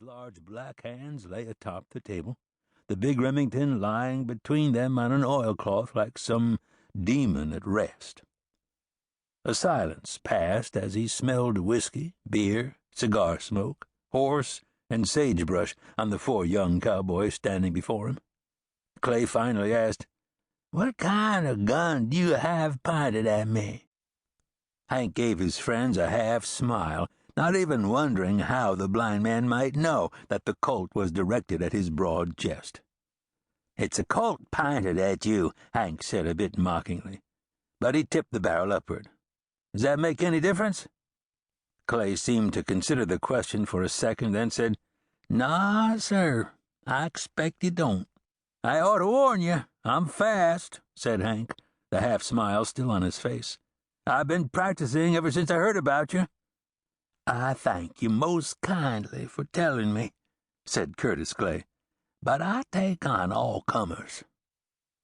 His large black hands lay atop the table, the big Remington lying between them on an oilcloth like some demon at rest. A silence passed as he smelled whiskey, beer, cigar smoke, horse, and sagebrush on the 4 young cowboys standing before him. Clay finally asked, "What kind of gun do you have pointed at me?" Hank gave his friends a half-smile, not even wondering how the blind man might know that the Colt was directed at his broad chest. "It's a Colt pointed at you," Hank said a bit mockingly, but he tipped the barrel upward. "Does that make any difference?" Clay seemed to consider the question for a second, then said, "Nah, sir, I expect you don't." "I ought to warn you, I'm fast," said Hank, the half-smile still on his face. "I've been practicing ever since I heard about you." "I thank you most kindly for telling me," said Curtis Clay, "but I take on all comers."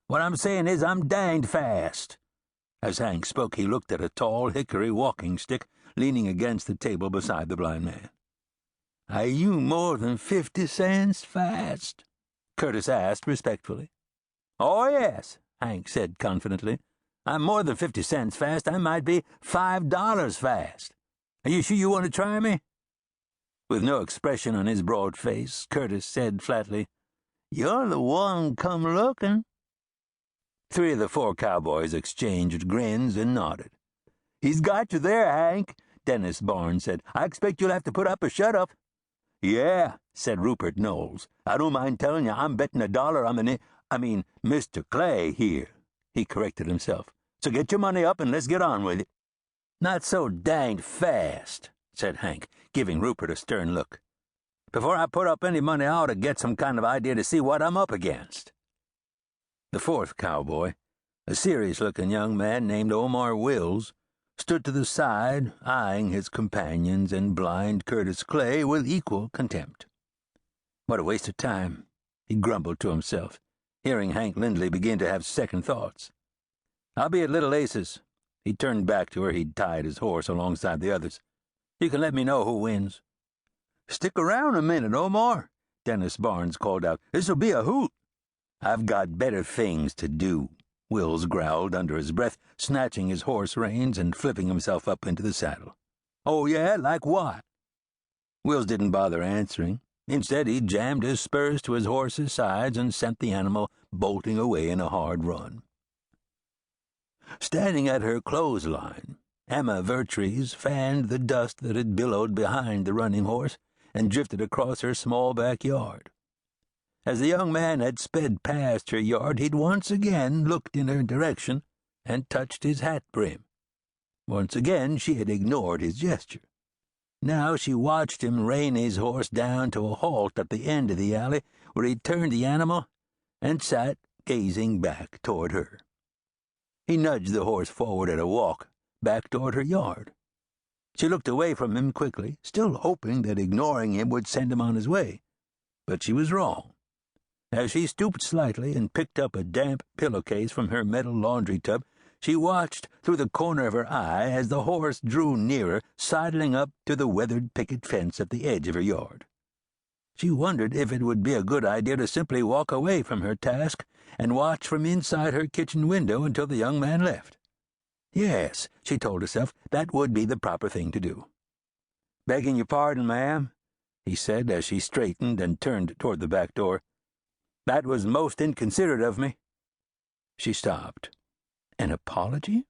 "What I'm saying is I'm danged fast." As Hank spoke, he looked at a tall hickory walking stick leaning against the table beside the blind man. "Are you more than 50 cents fast?" Curtis asked respectfully. "Oh, yes," Hank said confidently. "I'm more than 50 cents fast. I might be $5 fast. Are you sure you want to try me?" With no expression on his broad face, Curtis said flatly, "You're the one come looking." 3 of the 4 cowboys exchanged grins and nodded. "He's got you there, Hank," Dennis Barnes said. "I expect you'll have to put up or shut up." "Yeah," said Rupert Knowles. "I don't mind telling you I'm betting $1 on the Mr. Clay here," he corrected himself. "So get your money up and let's get on with it." "Not so danged fast," said Hank, giving Rupert a stern look. "Before I put up any money, I ought to get some kind of idea to see what I'm up against." The 4th cowboy, a serious-looking young man named Omar Wills, stood to the side, eyeing his companions and blind Curtis Clay with equal contempt. "What a waste of time," he grumbled to himself, hearing Hank Lindley begin to have second thoughts. "I'll be at Little Ace's." He turned back to where he'd tied his horse alongside the others. "You can let me know who wins." "Stick around a minute, Omar," Dennis Barnes called out. "This'll be a hoot." "I've got better things to do," Wills growled under his breath, snatching his horse reins and flipping himself up into the saddle. "Oh, yeah? Like what?" Wills didn't bother answering. Instead, he jammed his spurs to his horse's sides and sent the animal bolting away in a hard run. Standing at her clothesline, Emma Vertrees fanned the dust that had billowed behind the running horse and drifted across her small backyard. As the young man had sped past her yard, he'd once again looked in her direction and touched his hat brim. Once again she had ignored his gesture. Now she watched him rein his horse down to a halt at the end of the alley, where he turned the animal and sat gazing back toward her. He nudged the horse forward at a walk, back toward her yard. She looked away from him quickly, still hoping that ignoring him would send him on his way. But she was wrong. As she stooped slightly and picked up a damp pillowcase from her metal laundry tub, she watched through the corner of her eye as the horse drew nearer, sidling up to the weathered picket fence at the edge of her yard. She wondered if it would be a good idea to simply walk away from her task and watch from inside her kitchen window until the young man left. Yes, she told herself, that would be the proper thing to do. "Begging your pardon, ma'am," he said as she straightened and turned toward the back door. "That was most inconsiderate of me." She stopped. An apology?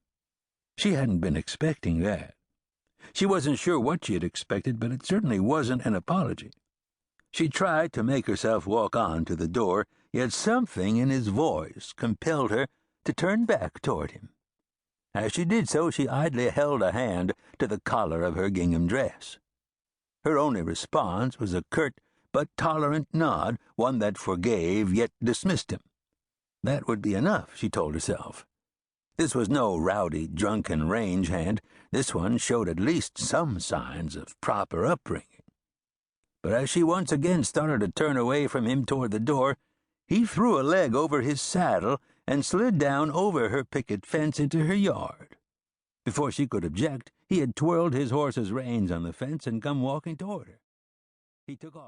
She hadn't been expecting that. She wasn't sure what she had expected, but it certainly wasn't an apology. She tried to make herself walk on to the door, yet something in his voice compelled her to turn back toward him. As she did so, she idly held a hand to the collar of her gingham dress. Her only response was a curt but tolerant nod, one that forgave yet dismissed him. That would be enough, she told herself. This was no rowdy, drunken range hand. This one showed at least some signs of proper upbringing. But as she once again started to turn away from him toward the door, he threw a leg over his saddle and slid down over her picket fence into her yard. Before she could object, he had twirled his horse's reins on the fence and come walking toward her. He took off.